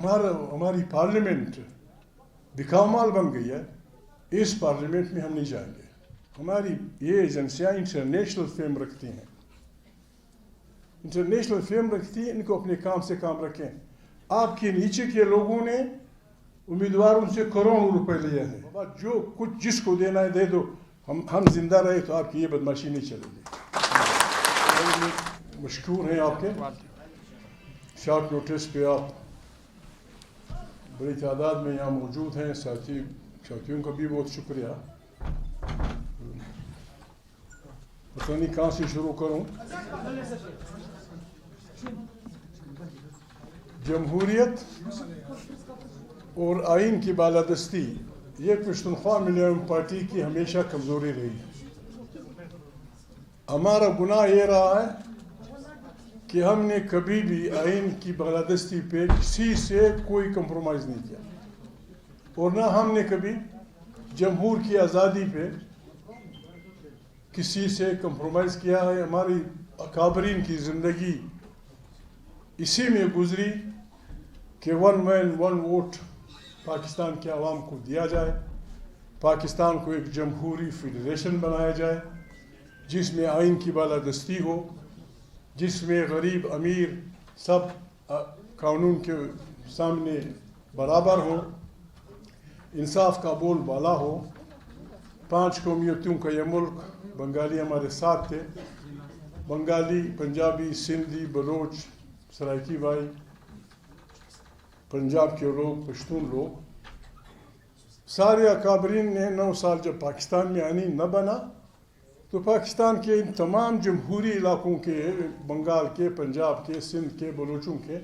ہماری پارلیمنٹ بکھاؤ مال بن گئی ہے. اس پارلیمنٹ میں ہم نہیں جائیں گے. ہماری یہ ایجنسیاں انٹرنیشنل فیم رکھتی ہیں, انٹرنیشنل فیم رکھتی ہیں. ان کو اپنے کام سے کام رکھیں. آپ کے نیچے کے لوگوں نے امیدواروں سے کروڑوں روپے لیے ہیں. جو کچھ جس کو دینا ہے دے دو. ہم زندہ رہے تو آپ کی یہ بدماشی نہیں چلے گی. مشکور ہیں آپ کے شارٹ نوٹس پہ آپ بڑی تعداد میں یہاں موجود ہیں. ساتھیوں کا بھی بہت شکریہ. پتہ نہیں کہاں سے شروع کروں. جمہوریت اور آئین کی بالادستی یہ پشتونخوا ملیالم پارٹی کی ہمیشہ کمزوری رہی ہے. ہمارا گناہ یہ رہا ہے کہ ہم نے کبھی بھی آئین کی بالادستی پہ کسی سے کوئی کمپرومائز نہیں کیا, اور نہ ہم نے کبھی جمہور کی آزادی پہ کسی سے کمپرومائز کیا ہے. ہماری اکابرین کی زندگی اسی میں گزری کہ 1 مین 1 ووٹ پاکستان کے عوام کو دیا جائے, پاکستان کو ایک جمہوری فیڈریشن بنایا جائے جس میں آئین کی بالادستی ہو, جس میں غریب امیر سب قانون کے سامنے برابر ہوں, انصاف کا بول بالا ہو. 5 قومیتوں کا یہ ملک. بنگالی ہمارے ساتھ تھے, بنگالی, پنجابی, سندھی, بلوچ, سرائکی بھائی, پنجاب کے لوگ, پشتون لوگ, سارے اکابرین نے 9 سال جب پاکستان میں آئین نہ بنا تو پاکستان کے ان تمام جمہوری علاقوں کے, بنگال کے, پنجاب کے, سندھ کے, بلوچوں کے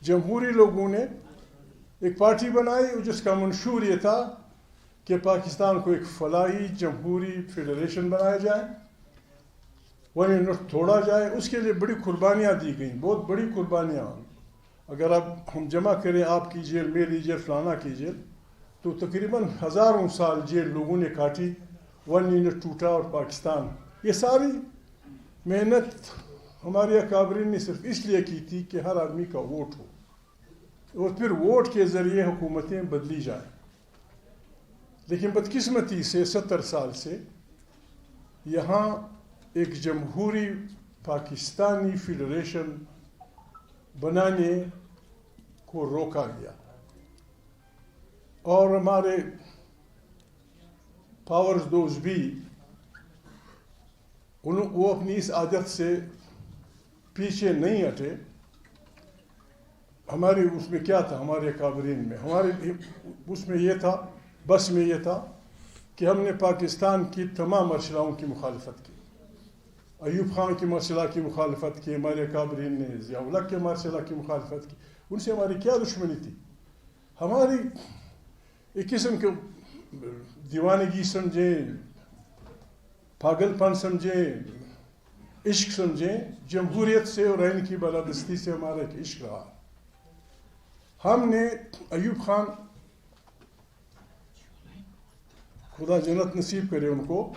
جمہوری لوگوں نے ایک پارٹی بنائی جس کا منشور یہ تھا کہ پاکستان کو ایک فلاحی جمہوری فیڈریشن بنایا جائے, وہیں نٹ توڑا جائے. اس کے لیے بڑی قربانیاں دی گئیں, بہت بڑی قربانیاں. اگر اب ہم جمع کریں آپ کی جیل, میری جیل, فلانا کی جیل, تو تقریباً ہزاروں سال جیل لوگوں نے کاٹی. 1 یونٹ ٹوٹا اور پاکستان. یہ ساری محنت ہمارے اکابرین نے صرف اس لیے کی تھی کہ ہر آدمی کا ووٹ ہو اور پھر ووٹ کے ذریعے حکومتیں بدلی جائیں. لیکن بدقسمتی سے 70 سال سے یہاں ایک جمہوری پاکستانی فیڈریشن بنانے کو روکا گیا, اور ہمارے پاورز دوز بھی وہ اپنی اس عادت سے پیچھے نہیں ہٹے. ہماری اس میں کیا تھا, ہمارے اکابرین میں, ہمارے اس میں یہ تھا, بس میں یہ تھا کہ ہم نے پاکستان کی تمام مرشلاؤں کی مخالفت کی. ایوب خان کی مرشلہ کی مخالفت کی ہمارے اکابرین نے, ضیاء الحق کے مرشلہ کی مخالفت کی. ان سے ہماری کیا دشمنی تھی؟ ہماری ایک قسم کے دیوانگی سمجھیں, پاگل پن سمجھیں, عشق سمجھیں, جمہوریت سے اور آئین کی بالادستی سے ہمارا ایک عشق رہا. ہم نے ایوب خان, خدا جنت نصیب کرے ان کو,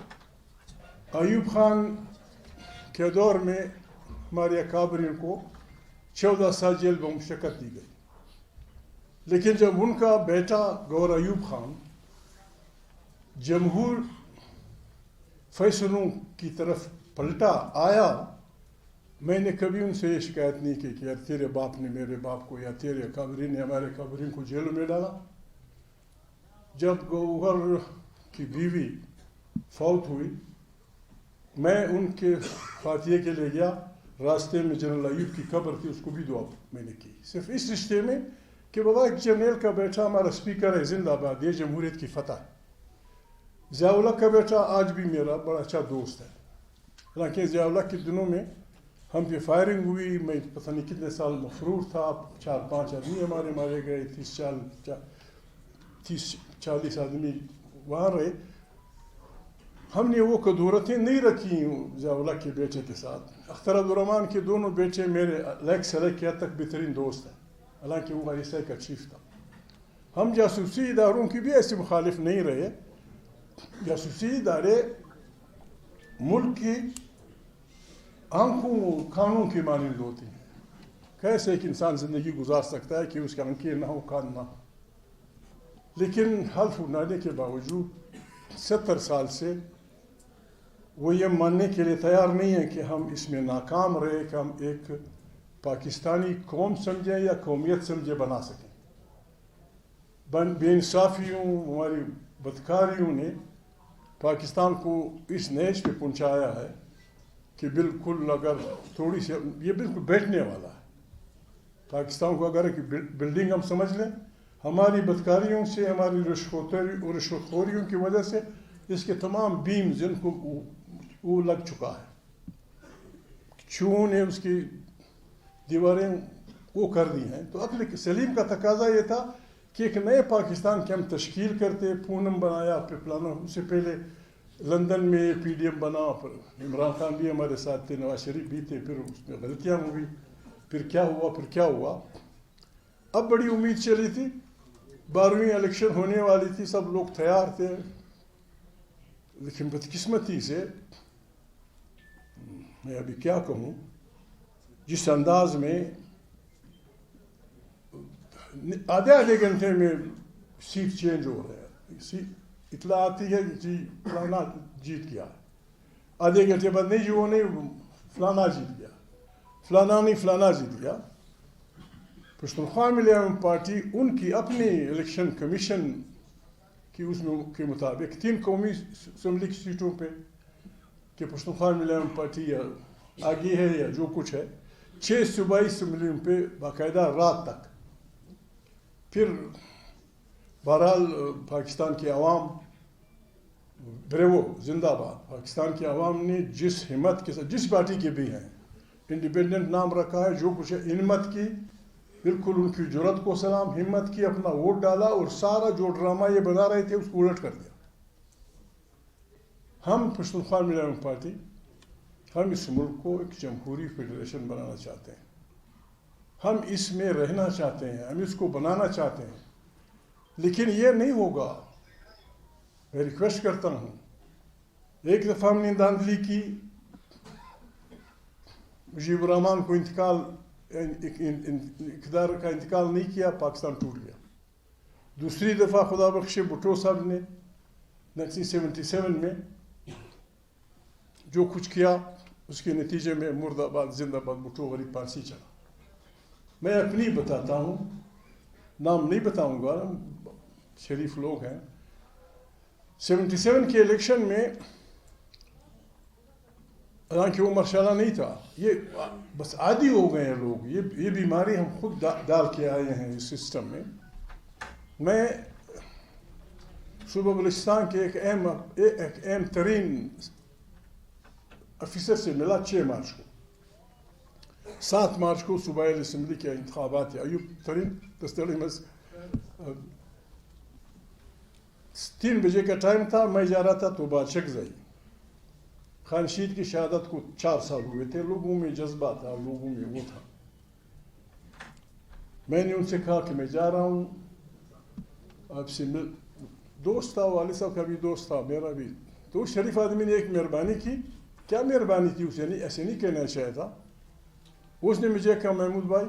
ایوب خان کے دور میں ہمارے اکابرین کو 14 سال جیل میں مشقت دی گئی. لیکن جب ان کا بیٹا گور ایوب خان جمہور فیصلوں کی طرف پلٹا آیا, میں نے کبھی ان سے یہ شکایت نہیں کی کہ یار تیرے باپ نے میرے باپ کو یا تیرے اکابرین نے ہمارے اکابرین کو جیلوں میں ڈالا. جب گوہر کی بیوی فوت ہوئی, میں ان کے فاتحے کے لیے گیا. راستے میں جنرل ایوب کی قبر تھی, اس کو بھی دعا میں نے کی, صرف اس رشتے میں کہ بابا ایک جرنیل کا بیٹا ہمارا اسپیکر ہے, زندہ باد, یہ جمہوریت کی فتح ہے. ضیاء الحق کا بیٹا آج بھی میرا بڑا اچھا دوست ہے. حالانکہ ضیاء الحق کے دنوں میں ہم پہ فائرنگ ہوئی, میں پتہ نہیں کتنے سال مفرور تھا, 4-5 آدمی ہمارے مارے گئے, 30-40 آدمی وہاں رہے. ہم نے وہ قدورتیں نہیں رکھی ضیاء الحق کے بیٹے کے ساتھ. اختر عبدالرحمن کے دونوں بیٹے میرے لیک سے لے کے حد تک بہترین دوست ہیں, حالانکہ وہ آئی ایس آئی کا چیف تھا. ہم جاسوسی اداروں کی بھی ایسے مخالف نہیں رہے. جاسوسی ادارے ملک کی آنکھوں کانوں کی مانند ہوتی ہیں. کیسے ایک انسان زندگی گزار سکتا ہے کہ اس کا انکے نہ ہو کان نہ ہو. لیکن حلف اٹھانے کے باوجود 70 سال سے وہ یہ ماننے کے لیے تیار نہیں ہے کہ ہم اس میں ناکام رہے کہ ہم ایک پاکستانی قوم سمجھیں یا قومیت سمجھے بنا سکیں. بے انصافیوں ہماری بدکاریوں نے پاکستان کو اس نیچ پہ پہنچایا ہے کہ بالکل اگر تھوڑی سی یہ بالکل بیٹھنے والا ہے. پاکستان کو اگر ایک بلڈنگ ہم سمجھ لیں, ہماری بدکاریوں سے, ہماری رشوت خوریوں کی وجہ سے اس کے تمام بیمز جن کو وہ لگ چکا ہے. چوہوں نے اس کی دیواریں وہ کر دی ہیں. تو عقل سلیم کا تقاضا یہ تھا کہ ایک نئے پاکستان کی ہم تشکیل کرتے. پونم بنایا, پھر پلانا, اس سے پہلے لندن میں پی ڈی ایم بنا, پھر عمران خان بھی ہمارے ساتھ تھے, نواز شریف بھی تھے, پھر اس میں غلطیاں ہوئی, پھر کیا ہوا. اب بڑی امید چلی تھی, 12ویں الیکشن ہونے والی تھی, سب لوگ تیار تھے, لیکن بدقسمتی سے میں ابھی کیا کہوں, جس انداز میں آدھے گھنٹے میں سیٹ چینج ہو رہا ہے, اطلاع آتی ہے جی فلانا جیت گیا, آدھے گھنٹے بعد نہیں جی وہ نہیں فلانا جیت گیا, فلانا نہیں فلانا جیت گیا. پشتونخوا ملی پارٹی ان کی اپنی الیکشن کمیشن کی اس میں کے مطابق 3 قومی اسمبلی کی سیٹوں پہ کہ پشتونخوا ملی پارٹی یا آگے ہے یا جو کچھ ہے, 6 صوبائی اسمبلیوں پہ باقاعدہ رات تک. پھر بہرحال پاکستان کی عوام بریوو زندہ باد, پاکستان کی عوام نے جس ہمت کے ساتھ, جس پارٹی کے بھی ہیں, انڈیپینڈنٹ نام رکھا ہے, جو کچھ ہے, ہمت کی, بالکل ان کی جرأت کو سلام, ہمت کی, اپنا ووٹ ڈالا اور سارا جو ڈرامہ یہ بنا رہے تھے اس کو الٹ کر دیا. ہم پشتونخوا ملی پارٹی, ہم اس ملک کو ایک جمہوری فیڈریشن بنانا چاہتے ہیں, ہم اس میں رہنا چاہتے ہیں, ہم اس کو بنانا چاہتے ہیں, لیکن یہ نہیں ہوگا. میں ریکویسٹ کرتا ہوں, ایک دفعہ ہم نے دھاندلی کی, مجیب الرحمان کو اقتدار کا انتقال نہیں کیا, پاکستان ٹوٹ گیا. دوسری دفعہ خدا بخش بھٹو صاحب نے 1977 میں جو کچھ کیا, اس کے نتیجے میں مرد آباد زندہ باد بھٹو غریب پارسی چلا. میں اپنی بتاتا ہوں, نام نہیں بتاؤں گا, شریف لوگ ہیں. 77 کے الیکشن میں حالانکہ وہ مرشالہ نہیں تھا, یہ بس عادی ہو گئے ہیں لوگ, یہ بیماری ہم خود ڈال کے آئے ہیں اس سسٹم میں. میں صوبہ بلوچستان کے ایک اہم ترین افیسر سے ملا 6 مارچ کو. 7 مارچ کو صوبائی اسمبلی کے انتخابات ہیں. ایوب ترین دستڑی میں 3 بجے کا ٹائم تھا, میں جا رہا تھا تو بات شکزئی. خان شید کی شہادت کو 4 سال ہوئے تھے. لوگوں میں جذبہ تھا, لوگوں میں وہ تھا. میں نے ان سے کہا کہ میں جا رہا ہوں, آپ سے دوست تھا, والد صاحب کا بھی دوست تھا, میرا بھی. تو شریف آدمی نے ایک مہربانی کی. کیا مہربانی تھی, اسے نہیں ایسے نہیں کہنا چاہیے تھا. اس نے مجھے کہا, محمود بھائی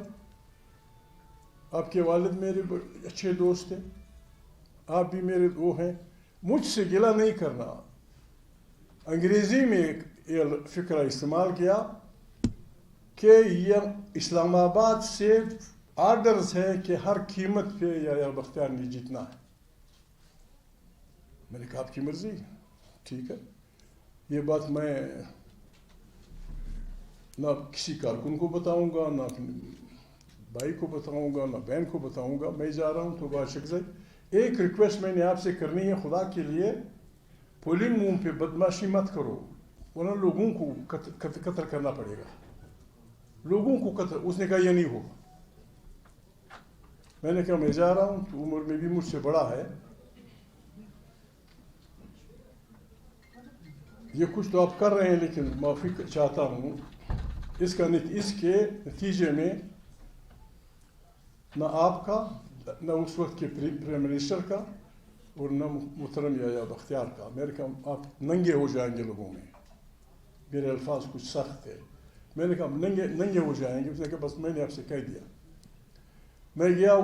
آپ کے والد میرے اچھے دوست تھے, آپ بھی میرے وہ ہیں, مجھ سے گلہ نہیں کرنا. انگریزی میں یہ فکرہ استعمال کیا کہ یہ اسلام آباد سے آرڈرز ہے کہ ہر قیمت پہ یا بختیار نے جیتنا ہے. میں نے کہا آپ کی مرضی, ٹھیک ہے. یہ بات میں نہ کسی کارکن کو بتاؤں گا, نہ اپنے بھائی کو بتاؤں گا, نہ بہن کو بتاؤں گا. میں جا رہا ہوں تو بات شکزئی. ایک ریکویسٹ میں نے آپ سے کرنی ہے, خدا کے لیے پولنگ روم پہ بدماشی مت کرو, ورنہ لوگوں کو قتل کرنا پڑے گا, لوگوں کو قتل. اس نے کہا یہ نہیں ہوگا. میں نے کہا میں جا رہا ہوں, تو عمر میں بھی مجھ سے بڑا ہے, یہ کچھ تو آپ کر رہے ہیں, لیکن معافی چاہتا ہوں. اس کے نتیجے میں نہ آپ کا, نہ اس وقت کے پرائم منسٹر کا, اور نہ محترم یا بختیار کا. میرے کہا آپ ننگے ہو جائیں گے لوگوں میں. میرے الفاظ کچھ سخت تھے, میں نے کہا ننگے ہو جائیں گے. اس نے کہا بس میں نے آپ سے کہہ دیا. میں گیا,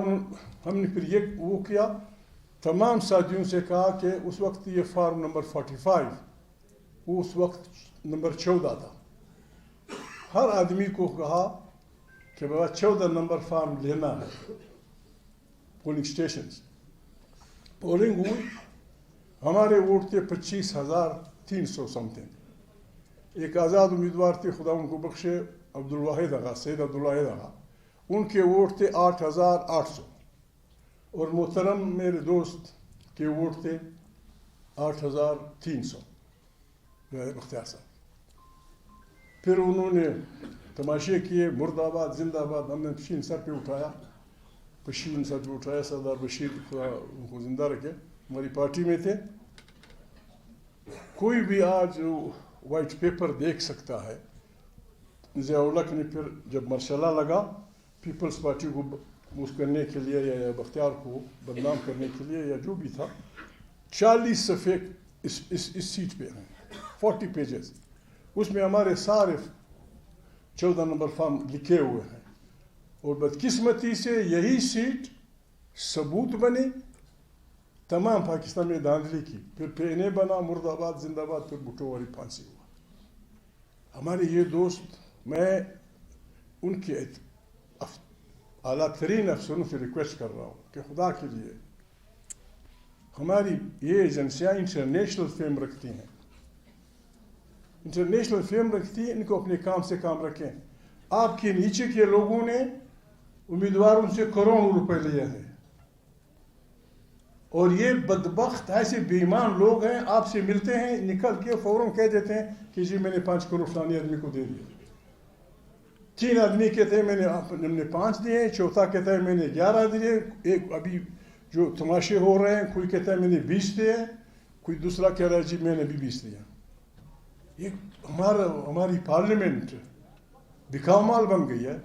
ہم نے پھر یہ وہ کیا, تمام ساتھیوں سے کہا کہ اس وقت یہ فارم نمبر 45 وہ اس وقت نمبر 14 تھا. ہر آدمی کو کہا کہ بابا 14 نمبر فارم لینا ہے. پولنگ اسٹیشنز پولنگ ہوئی, ہمارے ووٹ تھے 25,300 سم تھنگ. ایک آزاد امیدوار تھے, خدا ان کو بخشے, عبدالواحد آغا, سید عبدالواحد آغا, ان کے ووٹ تھے 8,800. اور محترم میرے دوست کے ووٹ تھے 8,300 بختیار صاحب. پھر انہوں نے تماشے کیے, مرد آباد زندہ آباد. ہم نے پشین سر پہ اٹھایا, پشین سر پہ اٹھایا. سردار بشیر خدا ان کو زندہ رکھے, ہماری پارٹی میں تھے. کوئی بھی آج وائٹ پیپر دیکھ سکتا ہے. ضیاء الحق نے پھر جب مرشلہ لگا پیپلز پارٹی کو موس کرنے کے لیے یا بختیار کو بدنام کرنے کے لیے یا جو بھی تھا, 40 صفحے اس سیٹ پہ ہیں, 40 پیجز. اس میں ہمارے سارے 14 نمبر فارم لکھے ہوئے ہیں. اور بدقسمتی سے یہی سیٹ ثبوت بنے تمام پاکستان میں دھاندلی کی. پھر پینے بنا مرد آباد زندہ آباد, پھر بھٹو والی پھانسی ہوا. ہمارے یہ دوست, میں ان کے اعلیٰ ترین افسروں سے ریکویسٹ کر رہا ہوں کہ خدا کے لیے ہماری یہ ایجنسیاں انٹرنیشنل فیم رکھتی ہیں, انٹرنیشنل فیم رکھتی ہیں, ان کو اپنے کام سے کام رکھیں. آپ کے نیچے کے لوگوں نے امیدواروں سے کروڑوں روپے لیے ہیں, اور یہ بدبخت ایسے بے ایمان لوگ ہیں, آپ سے ملتے ہیں نکل کے فوراً کہہ دیتے ہیں کہ جی میں نے 5 کروڑ فلانی آدمی کو دے دیا. 3 آدمی کہتے ہیں میں نے 5 دیے, چوتھا کہتا ہے میں نے 11 دیے. ایک ابھی جو تماشے ہو رہے ہیں, کوئی کہتا ہے میں نے 20 دیے, کوئی دوسرا کہہ رہا ہے جی میں نے بھی 20 دیا. یہ ہماری پارلیمنٹ بکاؤ مال بن گئی ہے.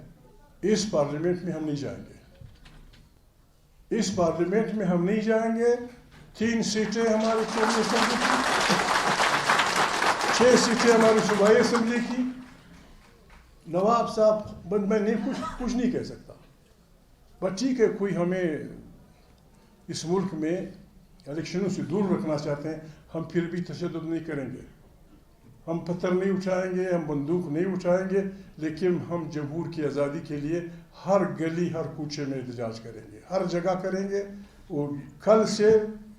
اس پارلیمنٹ میں ہم نہیں جائیں گے, اس پارلیمنٹ میں ہم نہیں جائیں گے. 3 سیٹیں ہماری قومی اسمبلی کی, 6 سیٹیں ہماری صوبائی اسمبلی کی. نواب صاحب میں نہیں کچھ نہیں کہہ سکتا, بس ٹھیک ہے کوئی ہمیں اس ملک میں الیکشنوں سے دور رکھنا چاہتے ہیں, ہم پھر بھی تشدد نہیں کریں گے. ہم پتھر نہیں اٹھائیں گے, ہم بندوق نہیں اٹھائیں گے, لیکن ہم جمہور کی آزادی کے لیے ہر گلی ہر کوچے میں احتجاج کریں گے, ہر جگہ کریں گے. اور کل سے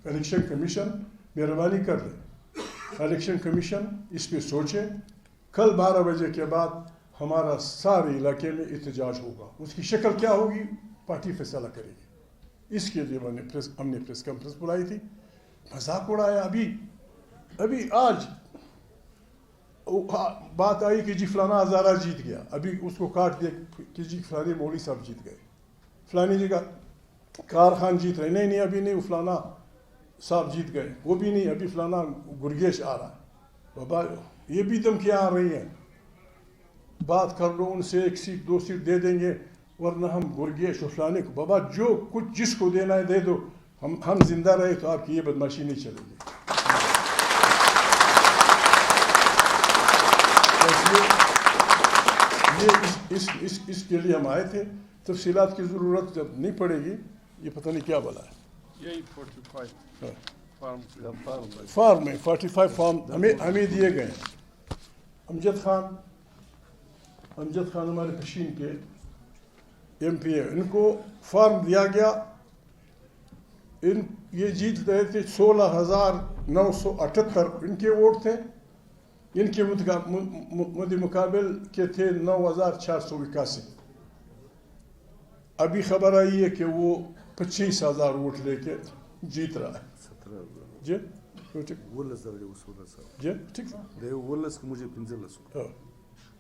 الیکشن کمیشن مہربانی کر لیں, الیکشن کمیشن اس پہ سوچے. کل 12 بجے کے بعد ہمارا سارے علاقے میں احتجاج ہوگا. اس کی شکل کیا ہوگی پارٹی فیصلہ کرے گی. اس کے لیے ہم نے پریس کانفرنس بلائی تھی. مذاق اڑایا. ابھی آج بات آئی کہ جی فلانا ہزارہ جیت گیا, ابھی اس کو کاٹ دیا کہ جی فلانے مولوی صاحب جیت گئے, فلانی جگہ کارخان جیت رہے. نہیں ابھی نہیں, وہ فلانا صاحب جیت گئے, وہ بھی نہیں, ابھی فلانا گرگیش آ رہا ہے. بابا یہ بھی دھمکیاں آ رہی ہیں, بات کر لو ان سے, 1 سیٹ 2 سیٹ دے دیں گے, ورنہ ہم گرگیش اور فلانے کو بابا جو کچھ جس کو دینا ہے دے دو, ہم زندہ رہے تو آپ کی یہ بدماشی نہیں چلے گی. اس کے لیے ہم آئے تھے. تفصیلات کی ضرورت جب نہیں پڑے گی, یہ پتہ نہیں کیا بلا ہے. یہی 45 فارم میں 45 فارم ہمیں دیے گئے ہیں. امجد خان ہمارے پشین کے ایم پی ہے, ان کو فارم دیا گیا. یہ جیت رہے تھے 16,978 ان کے ووٹ تھے. ان کے مد مقابل کے تھے 9,481. ابھی خبر آئی ہے کہ وہ 25,000 ووٹ لے کے جیت رہا ہے. 17,000 ٹھیک.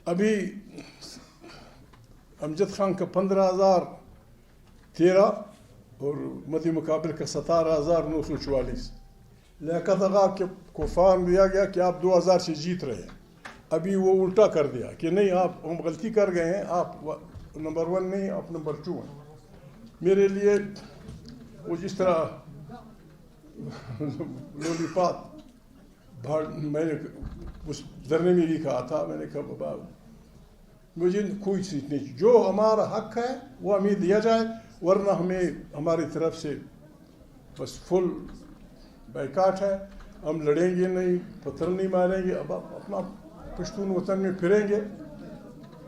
ابھی امجد خان کا 15,013 اور مد مقابل کا 17,944. لیاقت آغا کو فارم دیا گیا کہ آپ 2,000 سے جیت رہے ہیں. ابھی وہ الٹا کر دیا کہ نہیں, آپ ہم غلطی کر گئے ہیں, آپ نمبر 1 نہیں, آپ نمبر 2 ہیں. میرے لیے وہ جس طرح لولی پات میں نے اس دھرنے میں بھی کہا تھا, میں نے کہا بابا مجھے کوئی چیز نہیں, جو ہمارا حق ہے وہ ہمیں دیا جائے, ورنہ ہمیں ہماری طرف سے بس فل بائیکاٹ ہے. ہم لڑیں گے نہیں, پتھر نہیں ماریں گے, اب اپنا پشتون وطن میں پھریں گے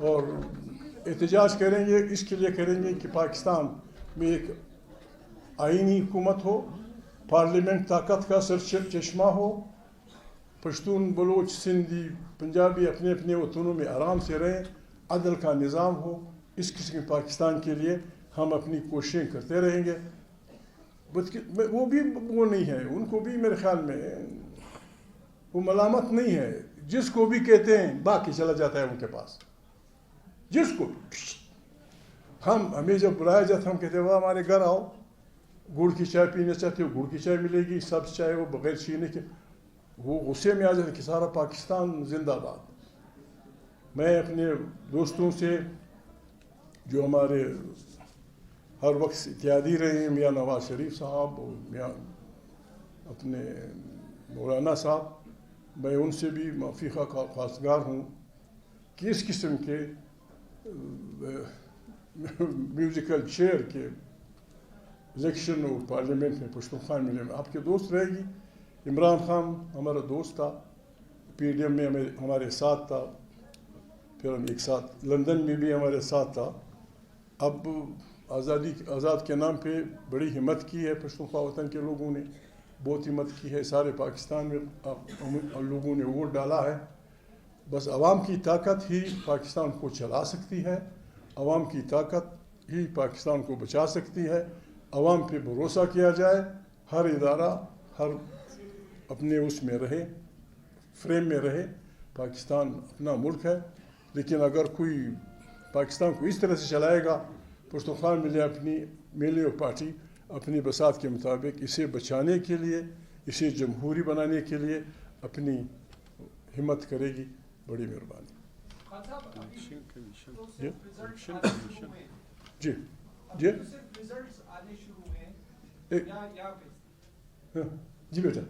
اور احتجاج کریں گے. اس کے لیے کریں گے کہ پاکستان میں ایک آئینی حکومت ہو, پارلیمنٹ طاقت کا سر چشمہ ہو, پشتون, بلوچ, سندھی, پنجابی اپنے اپنے وطنوں میں آرام سے رہیں, عدل کا نظام ہو. اس قسم کے پاکستان کے لیے ہم اپنی کوششیں کرتے رہیں گے. وہ بھی وہ نہیں ہے, ان کو بھی میرے خیال میں وہ ملامت نہیں ہے. جس کو بھی کہتے ہیں باقی چلا جاتا ہے ان کے پاس, جس کو ہمیں جب بلایا جاتا ہے ہم کہتے ہیں وہ ہمارے گھر آؤ, گڑ کی چائے پینا چاہتے ہو گڑ کی چائے ملے گی, سبز چائے وہ بغیر چینے کے. وہ غصے میں آ جاتے کہ سارا پاکستان زندہ باد. میں اپنے دوستوں سے جو ہمارے ہر وقت اتحادی رہے ہیں, میاں نواز شریف صاحب اور میاں اپنے مولانا صاحب, میں ان سے بھی معافی خواستگار ہوں کہ اس قسم کے میوزیکل چیئر کے الیکشن اور پارلیمنٹ میں پشتونخوا ملے میں آپ کے دوست رہے گی. عمران خان ہمارا دوست تھا, پی ڈی ایم میں ہمارے ساتھ تھا, پھر ہم ایک ساتھ لندن میں بھی ہمارے ساتھ تھا. اب آزاد کے نام پہ بڑی ہمت کی ہے پشتونخوا وطن کے لوگوں نے, بہت ہمت کی ہے. سارے پاکستان میں لوگوں نے ووٹ ڈالا ہے. بس عوام کی طاقت ہی پاکستان کو چلا سکتی ہے, عوام کی طاقت ہی پاکستان کو بچا سکتی ہے. عوام پہ بھروسہ کیا جائے, ہر ادارہ ہر اپنے اس میں رہے, فریم میں رہے. پاکستان اپنا ملک ہے, لیکن اگر کوئی پاکستان کو اس طرح سے چلائے گا, پشتونخوا ملی اور پارٹی اپنی بساط کے مطابق اسے بچانے کے لیے, اسے جمہوری بنانے کے لیے اپنی ہمت کرے گی. بڑی مہربانی. جی جی جی بیٹا,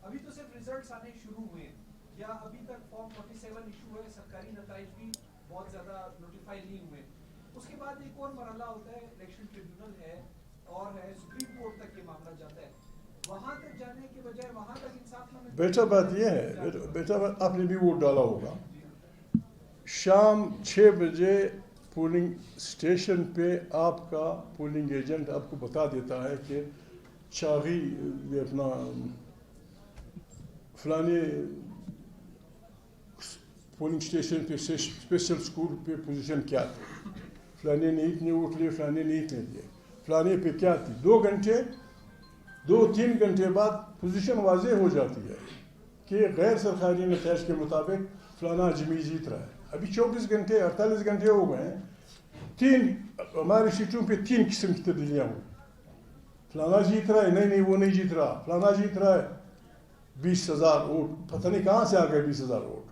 ابھی تو صرف ریزلٹس آنے شروع ہوئے ہیں, یا ابھی تک فارم 47 ایشو ہے, سرکاری نتائج بھی بہت زیادہ نوٹیفائی نہیں ہوئے. اس کے بعد ایک اور مرحلہ ہوتا ہے, الیکشن ٹریبیونل ہے اور ہے سپریم کورٹ تک یہ معاملہ جاتا ہے. وہاں تک جانے کے بجائے وہاں تک انصاف نہ. بیٹا بات یہ ہے, بیٹا آپ نے بھی ووٹ ڈالا ہوگا. شام 6 بجے پولنگ اسٹیشن پہ آپ کا پولنگ ایجنٹ آپ کو بتا دیتا ہے کہ چاغی یہ اپنا فلانے پولنگ اسٹیشن پہ اسپیشل اسکول پہ پوزیشن کیا تھی, فلانے نے اتنے ووٹ لیے, فلانے نے اتنے دیے, فلانے پہ کیا تھی. 2-3 گھنٹے بعد پوزیشن واضح ہو جاتی ہے کہ غیر سرکاری نتائج کے مطابق فلانا جمی جیت رہا ہے. ابھی 24 گھنٹے 48 گھنٹے ہو گئے ہیں, ہماری سیٹوں پہ 3 قسم کی تبدیلیاں ہوئی. فلانا جیت رہا ہے, نہیں وہ نہیں جیت رہا, فلانا جیت رہا ہے 20,000 ووٹ, پتہ نہیں کہاں سے آ گئے 20,000 ووٹ,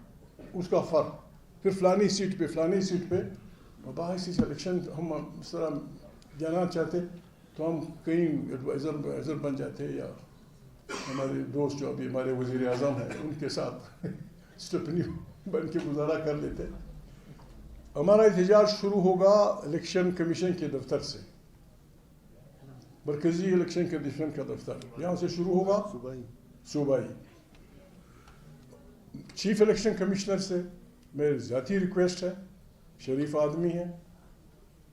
اس کا فرق. پھر فلانی سیٹ پہ باعث الیکشن ہم اس طرح جانا چاہتے تو ہم کہیں ایڈوائزر بن جاتے, یا ہمارے دوست جو ابھی ہمارے وزیر اعظم ہیں ان کے ساتھ اسٹپنی بن کے گزارا کر لیتے. ہمارا احتجاج شروع ہوگا الیکشن کمیشن کے دفتر سے, مرکزی الیکشن کمیشن کا دفتر, یہاں سے شروع ہوگا صوبائی. چیف الیکشن کمشنر سے میری ذاتی ریکویسٹ ہے, شریف آدمی ہیں,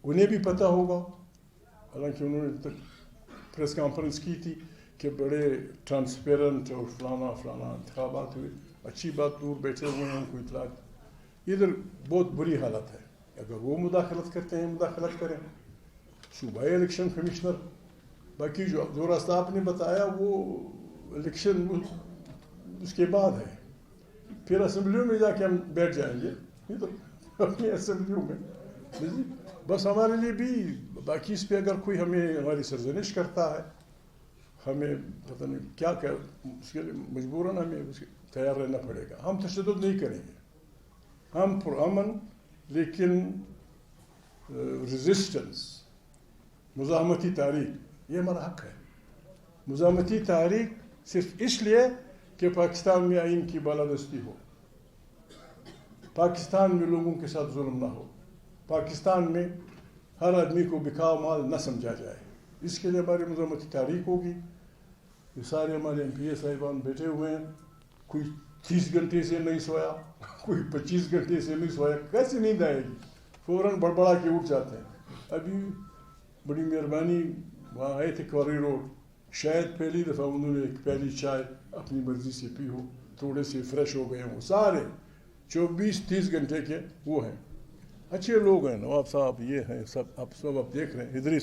انہیں بھی پتہ ہوگا, حالانکہ انہوں نے پریس کانفرنس کی تھی کہ بڑے ٹرانسپیرنٹ اور فلانا انتخابات ہوئے. اچھی بات, دور بیٹھے ہوئے ہیں, ان کو اطلاع. ادھر بہت بری حالت ہے, اگر وہ مداخلت کرتے ہیں مداخلت کریں. صوبائی الیکشن کمشنر, باقی جو راستہ آپ نے بتایا وہ الیکشن اس کے بعد ہے, پھر اسمبلیوں میں جا کے ہم بیٹھ جائیں گے, نہیں تو اپنی اسمبلیوں میں. بس ہمارے لیے بھی باقی اس پہ اگر کوئی ہمیں ہماری سرزنش کرتا ہے, ہمیں پتہ نہیں کیا اس کے لیے مجبوراً ہمیں اس کے تیار رہنا پڑے گا. ہم تشدد نہیں کریں گے, ہم پرامن لیکن ریزسٹنس, مزاحمتی تحریک, یہ ہمارا حق ہے. مزاحمتی تحریک صرف اس لیے کہ پاکستان میں آئین کی بالادستی ہو. پاکستان میں لوگوں کے ساتھ ظلم نہ ہو, پاکستان میں ہر آدمی کو بکاؤ مال نہ سمجھا جائے. اس کے لیے ہماری مذمتی تحریک ہوگی. یہ سارے ہمارے ایم پی اے صاحبان بیٹھے ہوئے ہیں, کوئی 30 گھنٹے سے نہیں سویا, کوئی 25 گھنٹے سے نہیں سویا, کیسے نیند آئے گی؟ فوراً بڑبڑا کے اٹھ جاتے ہیں. ابھی بڑی مہربانی وہاں آئے تھے کوری روڈ, شاید پہلی دفعہ انہوں نے ایک پہلی چائے اپنی مرضی سے پی ہو, تھوڑے سے فریش ہو گئے ہوں. سارے 24-30 گھنٹے کے وہ ہیں, اچھے لوگ ہیں. نواب صاحب یہ ہیں سب, آپ دیکھ رہے ہیں.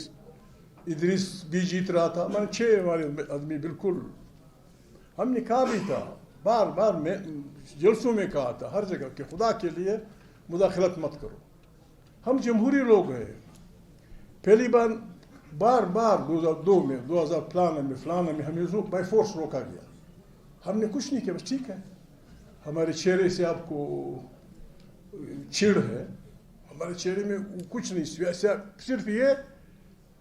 ادریس بھی جیت رہا تھا. میں 6 ہمارے آدمی بالکل, ہم نے کہا بھی تھا بار بار, میں جلسوں میں کہا تھا ہر جگہ کہ خدا کے لیے مداخلت مت کرو. ہم جمہوری لوگ ہیں. پہلی بار 2002 میں 2015 میں ہمیں بائی فورس روکا گیا. ہم نے کچھ نہیں کیا, بس ٹھیک ہے ہمارے چہرے سے آپ کو چھڑ ہے, ہمارے چہرے میں کچھ نہیں, صرف یہ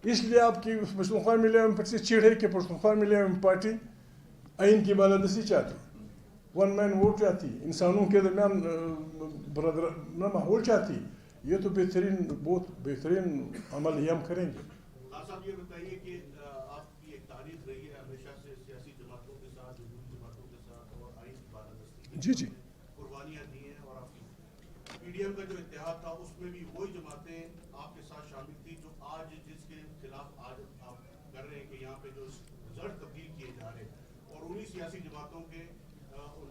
اس لیے آپ کی پشتونخوا ملیام پر سے چھڑ ہے کہ پشتونخوا ملیام پارٹی آئین کی بالادستی چاہتی, 1 مین ووٹ چاہتی, انسانوں کے درمیان ماحول چاہتی. یہ تو بہت بہترین عمل ہی ہم کریں گے. صاحب یہ بتائیے کہ آپ کی ایک تاریخ رہی ہے ہمیشہ سے سیاسی جماعتوں کے ساتھ, جمہوری جماعتوں کے ساتھ اور آئین کی بالادستی کی قربانیاں دی ہیں, اور آپ کی پی ڈی ایم کا جو اتحاد تھا اس میں بھی وہی جماعتیں آپ کے ساتھ شامل تھی جو آج جس کے خلاف آج آپ کر رہے ہیں کہ یہاں پہ جو رزلٹ تبدیل کیے جا رہے ہیں, اور انہی سیاسی جماعتوں کے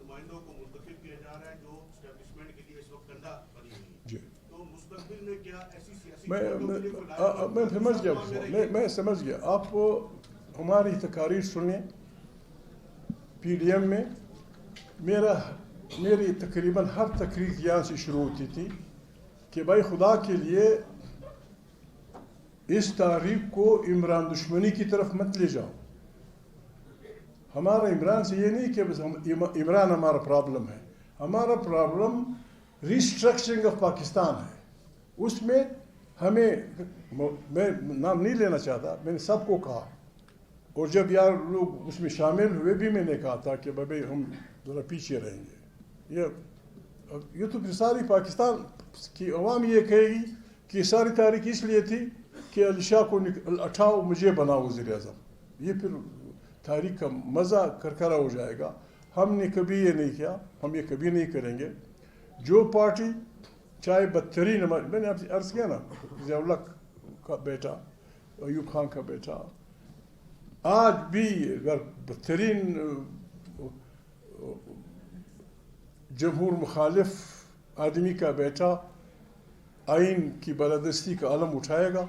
نمائندوں کو منتخب کیا جا رہا ہے جو اسٹیبلشمنٹ کے لیے اس وقت کنڈا بنی ہوئی ہے. تو مستقبل میں کیا ایسی سیاسی میں سمجھ گیا. آپ ہماری تقاریر سنیں. پی ڈی ایم میں میری تقریباً ہر تقریر یہاں سے شروع ہوتی تھی کہ بھائی خدا کے لیے اس تحریک کو عمران دشمنی کی طرف مت لے جاؤ. ہمارا عمران سے یہ نہیں کہ بس عمران ہمارا پرابلم ہے. ہمارا پرابلم ریسٹرکچرنگ آف پاکستان ہے. اس میں ہمیں, میں نام نہیں لینا چاہتا, میں نے سب کو کہا, اور جب یار لوگ اس میں شامل ہوئے بھی میں نے کہا تھا کہ بھائی ہم ذرا پیچھے رہیں گے. یہ تو ساری پاکستان کی عوام یہ کہے گی کہ ساری تاریخ اس لیے تھی کہ علی شاہ کو اٹھاؤ مجھے بناؤ وزیر اعظم. یہ پھر تاریخ کا مزہ کرکرا ہو جائے گا. ہم نے کبھی یہ نہیں کیا, ہم یہ کبھی نہیں کریں گے. جو پارٹی چاہے بدترین, میں نے آپ سے عرض کیا نا, ضیاء اللہ کا بیٹا, ایوب خان کا بیٹا, آج بھی اگر بدترین جمہور مخالف آدمی کا بیٹا آئین کی بالادستی کا علم اٹھائے گا,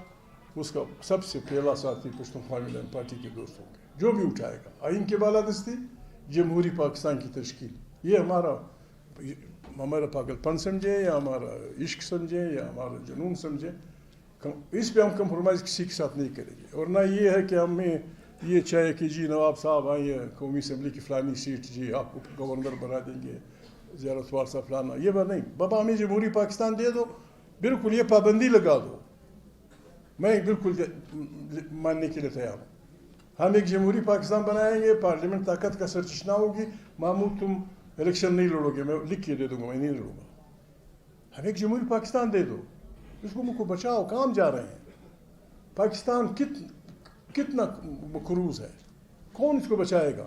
اس کا سب سے پہلا ساتھی پشتونخوا ملیام پارٹی کے دوست ہوں گے. جو بھی اٹھائے گا آئین کی بالادستی, جمہوری پاکستان کی تشکیل, یہ ہمارا پاگل پن سمجھے یا ہمارا عشق سمجھے یا ہمارا جنون سمجھے, اس پہ ہم کمپرومائز کسی کے ساتھ نہیں کریں گے. اور نہ یہ ہے کہ ہمیں یہ چاہے کہ جی نواب صاحب آئیے قومی اسمبلی کی فلانی سیٹ, جی آپ کو گورنر بنا دیں گے, زیارت وار صاحب فلانا, یہ بات نہیں. بابا ہمیں جمہوری پاکستان دے دو, بالکل یہ پابندی لگا دو, میں بالکل ماننے کے لیے تیار ہوں. ہم ایک جمہوری پاکستان بنائیں گے, پارلیمنٹ طاقت کا سرچشمہ ہوگی. محمود تم الیکشن نہیں لڑو گے, میں لکھ کے دے دوں گا, میں نہیں لڑوں گا. ہم ایک جمہوری پاکستان دے دو, اس کو بچاؤ. کام جا رہے ہیں. پاکستان کتنا مقروض ہے, کون اس کو بچائے گا؟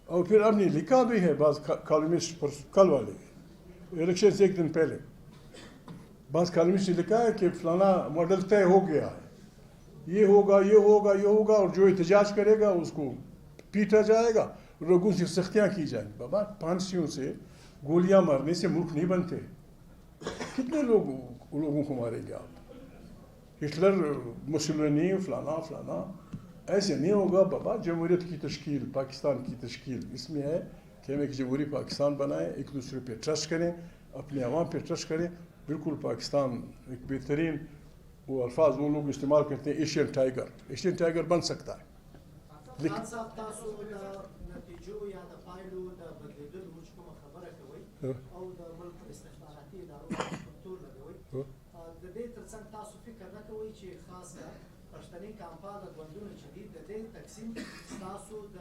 اور پھر اب نے لکھا بھی ہے بعض کالمسٹ پر, کل والے الیکشن سے ایک دن پہلے بعض کالمسٹ نے لکھا ہے کہ فلانا ماڈل طے ہو گیا ہے, یہ ہوگا یہ ہوگا یہ ہوگا, اور جو احتجاج کرے گا اس کو پیٹا جائے گا, لوگوں سے سختیاں کی جائیں گی. بابا پھانسیوں سے گولیاں مارنے سے ملک نہیں بنتے. کتنے لوگوں کو ماریں گے آپ؟ ہٹلر, مسولینی, فلانا, ایسے نہیں ہوگا. بابا جمہوریت کی تشکیل, پاکستان کی تشکیل اس میں ہے کہ ہم ایک جمہوری پاکستان بنائیں, ایک دوسرے پہ ٹرسٹ کریں, اپنے عوام پہ ٹرسٹ کریں. بالکل پاکستان ایک بہترین, وہ الفاظ وہ لوگ استعمال کرتے ہیں, ایشین ٹائیگر بن سکتا ہے. د دې ترڅنګ تاسو فکر نه کوئ چې خاص کر پښتني کمپا د ګوندونو چې دي د دې تقسیم تاسو د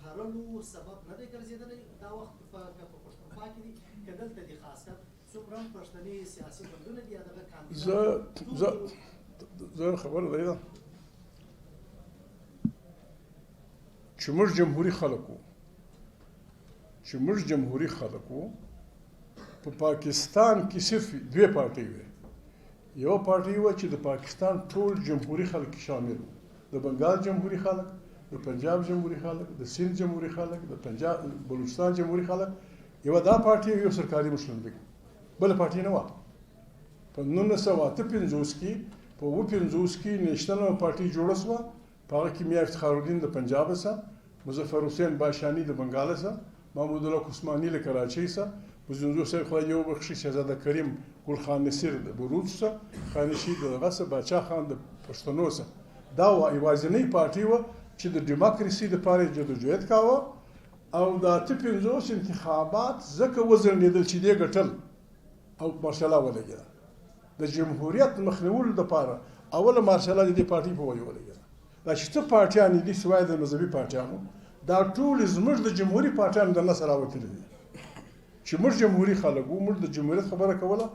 هرلو سبب نه دی ګرځېدلی دا وخت په پښتونخوا کې دي که دلته دي خاص کر څومره هم پښتني سیاسي ګوندونه دي یا دغه زه خبره دی ده چې موږ جمهوري خلک وو په پاکستان کې صرف دوه پارټۍ وې یو پارټۍ وه چې د پاکستان ټول جمهوري خلک شامل وو د بنګال جمهوري خلک د پنجاب جمهوري خلک د سند جمهوري خلک د پنجاب بلوچستان جمهوري خلک یوه دا پارټۍ یو سرکاري مسلم لیګ بله پارټۍ نه وه په 1958 کې په 1950 کې نیشنل پارټۍ جوړه شوه په هغه کې میا افتخار الدین د پنجاب څخه مظفر حسین باشانی د بنګال څخه محمود الله عثماني له کراچۍ څخه بزنزو صاحب خدای یو بخشي شهزاده کریم ګل خان نصیر د بروج څخه خانشي دغه څخه باچا خان د پښتنو څخه دا یوازینۍ پارټۍ وه چې د ډیموکراسي لپاره جدوجہد کاوه او د 1950 انتخابات ځکه وځنډېدل چې دې ګټل او مارشاله ولګېده د جمهوریت مخنیولو لپاره اوله مارشاله د دې پارټۍ په وجه ولګېده دا چې څه پارټیانې دي سوای د مذهبي پارټیانو دا ټول زموږ د جمهوري پارټیانو د نسل راوتلي دي چې موږ جمهوري خلک وو موږ د جمهوریت خبره کوله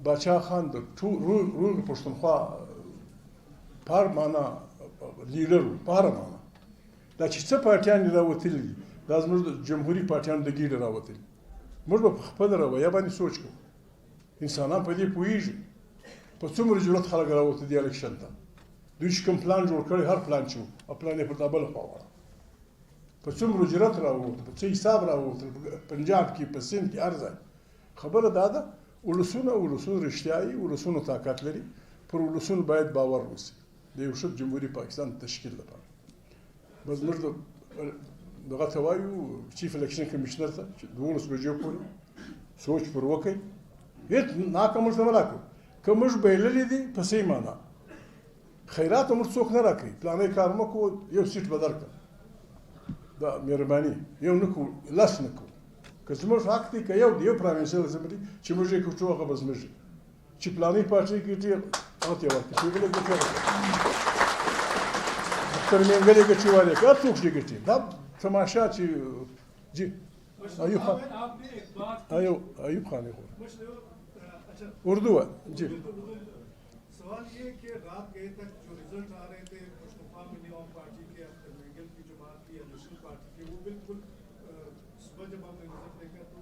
باچا خان د روغ پښتونخوا پار معنا لیډر پار معنا دا چې څه پارټیانې راوتلي دي دا زموږ د جمهوري پارټیانو د ګیډه راوتلي موږ به په خپل رویه باندې سوچ کوو انسانان په دې پوهېږي په څومره جرأت خلک راوته دي الیکشن ته دوی چې کوم پلان جوړ کړی هر پلان چې او پلان یې پر دا بله خوا وړه په څومره جرأت راووته په څه حساب راووته پنجاب کې په سند کې هر ځای خبره دا ده ولسونه رښتیایي ولسونو طاقت لري پر ولسونو باید باور وسي د یو ښه جمهوري پاکستان تشکیل لپاره بس موږ دغه ته وایو چیف الیکشن کمیشنر ته چې 12 بجې پورې سوچ پر وکړئ هیڅ ناکه موږ ته نه راکړو که موږ بایللي دي په صحیح معنا خیرات موږ څوک نه راکوي پلانې کار مه کوو یو سیټ به درکړه دا مهرباني یو نه کوو لس نه کوو که زموږ حق دی که یو دی یو پرانیسل اسمبلي چې موږ یې کوو هغه به زموږ چې پلانې پارټۍ ګټي هغه ته یې ورکړي چې بلې ګټي ډاکټر مېنګلې ګټي والے که هر څوک چې ګټي دا تماشا چې جی ایوب خان ایوب خان اردو ہے جی سوال یہ کہ رات گئے تک جو رزلٹ آ رہے تھے پختونخوا میں نیوم پارٹی کے مینگل کی جو بات تھی یا نیشنل پارٹی کے وہ بالکل صبح جب آپ نے رزلٹ دیکھا تو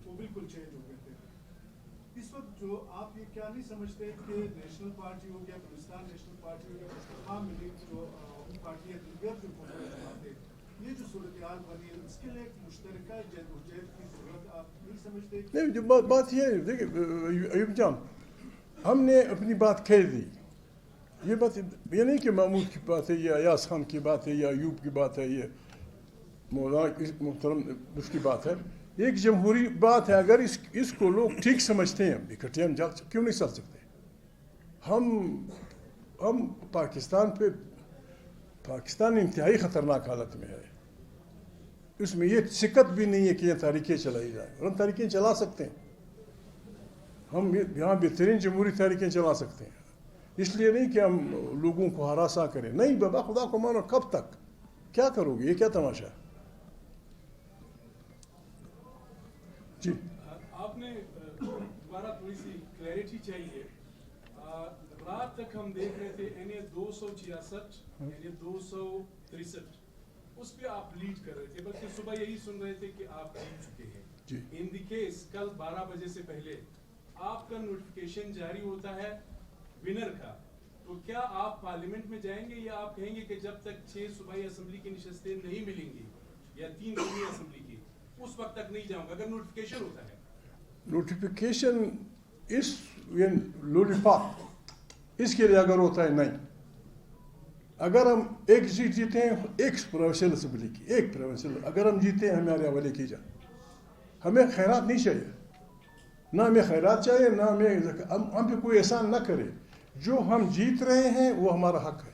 وہ بالکل چینج ہو گئے تھے اس وقت جو آپ یہ کیا نہیں سمجھتے کہ نیشنل پارٹی ہو گیا بلوچستان نیشنل پارٹی ہو گیا پختونخوا میں جو پارٹی ہے دیگر جو تھے یہ جو صورتحال بنی ہے اس کے لیے ایک مشترکہ جدوجہد کی ضرورت آپ نہیں سمجھتے؟ نہیں بات یہ ہے دیکھیے ایوب جان ہم نے اپنی بات کہہ دی یہ بات یہ نہیں کہ محمود کی بات ہے یا ایاز خان کی بات ہے یا ایوب کی بات ہے یہ مولانا محترم اس کی بات ہے ایک جمہوری بات ہے اگر اس کو لوگ ٹھیک سمجھتے ہیں اکٹھے ہم کیوں نہیں چل سکتے ہم پاکستان انتہائی خطرناک حالت میں ہے اس میں یہ سکت بھی نہیں ہے کہ یہ تاریخیں چلائی جائیں اور ہم تاریخیں چلا سکتے ہیں ہم یہاں بہترین جمہوری تاریخیں چلا سکتے ہیں اس لیے نہیں کہ ہم لوگوں کو ہراساں کریں نہیں بابا خدا کو مانو کب تک کیا کرو گے یہ کیا تماشا ہے جی آپ نے دوبارہ تھوڑی سی کلیئرٹی چاہیے رات تک ہم دیکھ رہے تھے NA-266 NA-263 اس پہ آپ لیڈ کر رہے تھے بلکہ صبح یہی سن رہے تھے کہ آپ جیت چکے ہیں ان دی کیس کل 12 بجے سے پہلے آپ کا نوٹیفیکیشن جاری ہوتا ہے ونر کا تو کیا آپ پارلیمنٹ میں جائیں گے یا آپ کہیں گے کہ جب تک 6 صوبائی اسمبلی کی نشستیں نہیں ملیں گی یا 3 قومی اسمبلی کی اس وقت تک نہیں جاؤں گا اگر نوٹیفیکیشن ہوتا ہے نوٹیفیکیشن اس لولیپاپ اس کے لیے اگر ہوتا ہے نہیں اگر ہم ایک سیٹ جیتے ہیں ایک پروونشل اسمبلی کی ایک پروونشل اگر ہم جیتے ہیں ہمارے حوالے کی جائے ہمیں خیرات نہیں چاہیے نہ ہمیں خیرات چاہیے نہ ہمیں ہم پہ کوئی احسان نہ کرے جو ہم جیت رہے ہیں وہ ہمارا حق ہے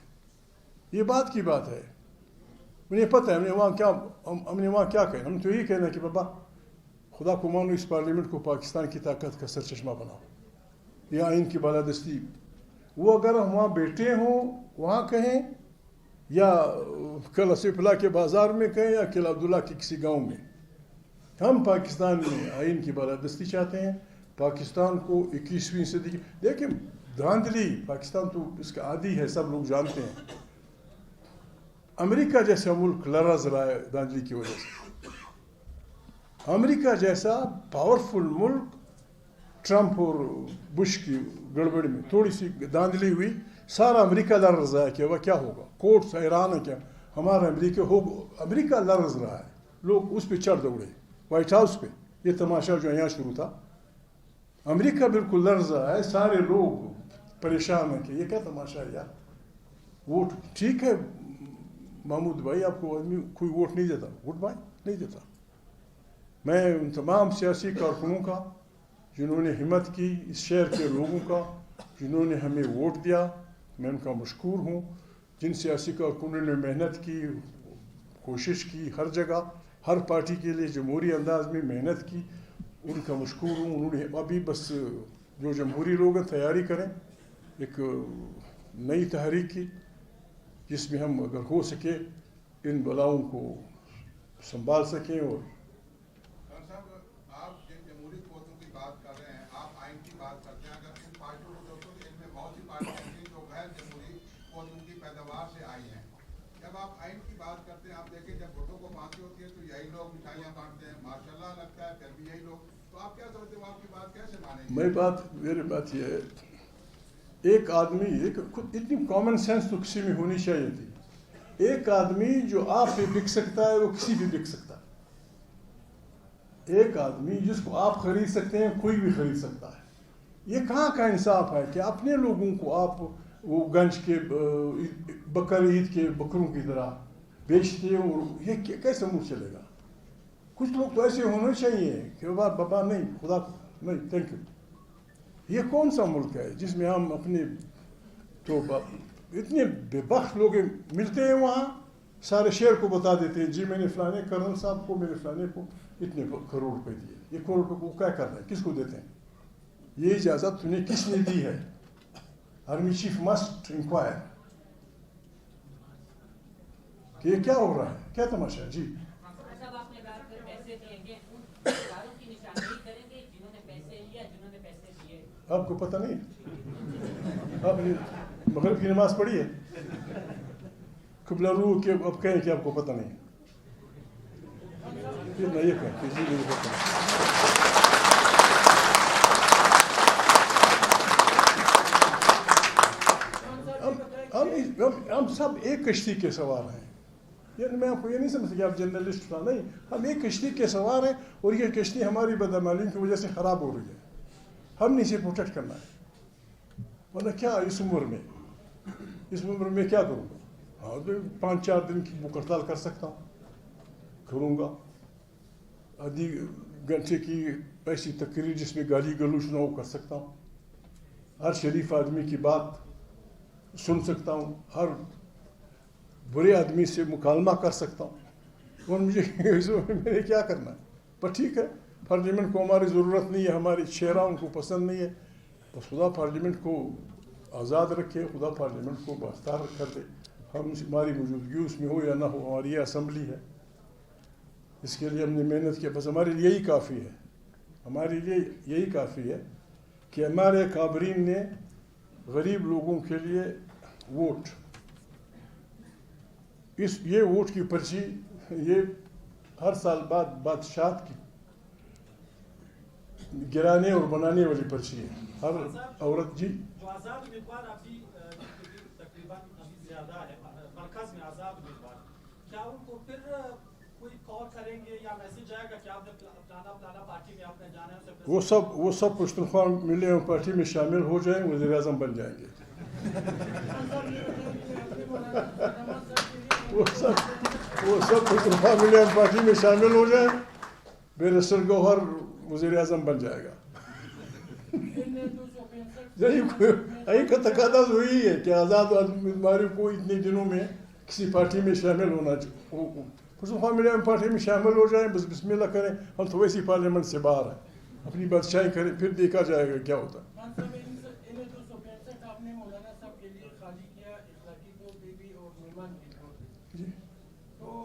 یہ بات کی بات ہے مجھے پتہ ہے ہم نے وہاں کیا کہنا ہم تو یہی کہنا کہ بابا خدا کو مانو اس پارلیمنٹ کو پاکستان کی طاقت کا سرچشمہ بناؤ یہ آئین کی بالادستی وہ اگر ہم وہاں بیٹھے ہوں وہاں کہیں یا قلعہ سیف اللہ کے بازار میں کہیں یا قلعہ عبداللہ کے کسی گاؤں میں. ہم پاکستان میں آئین کی بالادستی چاہتے ہیں. پاکستان کو 21ویں صدی کی دیکھیں دھاندلی پاکستان تو اس کا عادی ہے, سب لوگ جانتے ہیں. امریکہ جیسا ملک لرز رہا ہے دھاندلی کی وجہ سے. امریکہ جیسا پاورفل ملک ٹرمپ اور بش کی گڑبڑی میں تھوڑی سی دھاندلی ہوئی, سارا امریکہ لرز رہا ہے کہ وہ کیا ہوگا, کوٹس حیران ہے کیا ہمارا امریکہ لرز رہا ہے. لوگ اس پہ چڑھ دوڑے وائٹ ہاؤس پہ. یہ تماشا جو یہاں شروع تھا, امریکہ بالکل لرز رہا ہے, سارے لوگ پریشان ہیں کہ یہ کیا تماشا ہے یار. ووٹ ٹھیک ہے محمود بھائی, آپ کو آدمی کوئی ووٹ نہیں دیتا, ووٹ بھائی نہیں دیتا. میں ان تمام سیاسی کارکنوں کا جنہوں نے ہمت کی, اس شہر کے لوگوں کا جنہوں نے ہمیں ووٹ دیا, میں ان کا مشکور ہوں. جن سیاسی کارکنوں نے محنت کی, کوشش کی, ہر جگہ ہر پارٹی کے لیے جمہوری انداز میں محنت کی, ان کا مشکور ہوں. انہوں نے ابھی بس جو جمہوری لوگ ہیں تیاری کریں ایک نئی تحریک کی جس میں ہم اگر ہو سکے ان بلاؤں کو سنبھال سکیں. اور آپ جن جمہوری قوتوں کی بات کر رہے ہیں, آپ آئین کی بات کرتے ہیں, اگر ان پارٹیوں کو دیکھو تو ان میں بہت سی پارٹیاں ہیں جو غیر جمہوری قوتوں کی پیداوار سے آئی ہیں. جب آپ آئین کی بات کرتے ہیں, آپ دیکھیں جب ووٹوں کو پھانسی ہوتی ہے تو یہی لوگ مٹھائیاں بانٹتے ہیں, ماشاء اللہ لگتا ہے, پھر بھی یہی لوگ. تو آپ کیا سمجھتے ہیں, آپ کی بات کیسے مانیں گے؟ میری بات یہ ہے, ایک آدمی اتنی کامن سینس تو کسی میں ہونی چاہیے تھی. ایک آدمی جو آپ پہ بک سکتا ہے وہ کسی بھی بک سکتا ہے. ایک آدمی جس کو آپ خرید سکتے ہیں کوئی بھی خرید سکتا ہے. یہ کہاں کا انصاف ہے کہ اپنے لوگوں کو آپ وہ گنج کے بقر عید کے بکروں کی طرح بیچتے ہیں, اور یہ کیسے منہ چلے گا؟ کچھ لوگ تو ایسے ہونے چاہیے کہ بابا نہیں, خدا نہیں, تھینک یو. یہ کون سا ملک ہے جس میں ہم اپنے تو اتنے بے بخت لوگ ملتے ہیں وہاں, سارے شہر کو بتا دیتے ہیں جی میں نے فلانے کرنل صاحب کو, میں نے فلانے کو اتنے کروڑ روپے دیے. یہ کروڑ روپے کو کیا کر رہے ہیں, کس کو دیتے ہیں؟ یہ اجازت تمہیں کس نے دی ہے؟ آرمی چیف مسٹ انکوائر کہ یہ کیا ہو رہا ہے, کیا تماشا ہے. جی آپ کو پتہ نہیں, آپ نے مغرب کی نماز پڑھی ہے؟ قبلہ روح کے اب کہیں کہ آپ کو پتہ نہیں. پھر نہ یہ کہیں کہ جی مجھے پتہ نہیں. ہم سب ایک کشتی کے سوار ہیں. یعنی میں آپ کو یہ نہیں سمجھتا کہ آپ جرنلسٹ تھا, نہیں, ہم ایک کشتی کے سوار ہیں اور یہ کشتی ہماری بدعمالیوں کی وجہ سے خراب ہو رہی ہے. ہم نے اسے پروٹیکٹ کرنا ہے, ورنہ کیا اس عمر میں کیا کروں گا؟ ہاں 5-4 دن کی بھوک ہڑتال کر سکتا ہوں, کروں گا. آدھی گھنٹے کی ایسی تقریر جس میں گالی گلوچ نہ ہو کر سکتا ہوں. ہر شریف آدمی کی بات سن سکتا ہوں, ہر برے آدمی سے مکالمہ کر سکتا ہوں. اور مجھے میں نے کیا کرنا ہے؟ پر ٹھیک ہے, پارلیمنٹ کو ہماری ضرورت نہیں ہے, ہماری چہرہ ان کو پسند نہیں ہے. بس خدا پارلیمنٹ کو آزاد رکھے, خدا پارلیمنٹ کو بااختیار کر دے. ہماری موجودگی اس میں ہو یا نہ ہو, ہماری یہ اسمبلی ہے, اس کے لیے ہم نے محنت کی. بس ہمارے لیے یہی کافی ہے, ہمارے لیے یہی کافی ہے کہ ہمارے کابرین نے غریب لوگوں کے لیے ووٹ, یہ ووٹ کی پرچی, یہ ہر سال بعد بادشاہت کی گرانے اور بنانے والی پرچی ہے. ہر عورت جی جو آزاد امیدوار ابھی تقریباً ابھی زیادہ ہے مرکز میں آزاد امیدوار, کیا ان کو پھر کوئی کال کریں گے یا میسج آئے گا کہ آپ نے پلانا پارٹی میں آپ نے جانا ہے؟ وہ سب پشتونخوا ملے ہوئے پارٹی میں شامل ہو جائیں, وزیر اعظم بن جائیں گے. وہ سب پشتونخوا ملے ہوئے پارٹی میں شامل ہو جائیں, بیرسٹر گوہر وزیر اعظم بن جائے گا. یہی کا تقاضا وہی ہے کہ آزاد امیدواری کو اتنے دنوں میں کسی پارٹی میں شامل ہونا چاہیے. پشتونخوا ملے ہوئے پارٹی میں شامل ہو جائیں, بس بسم اللہ کریں. ہم تو ویسی پارلیمنٹ سے باہر ہیں, اپنی بادشاہی کریں, پھر دیکھا جائے گا کیا ہوتا ہے.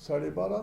12:30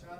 4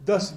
10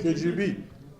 KGB,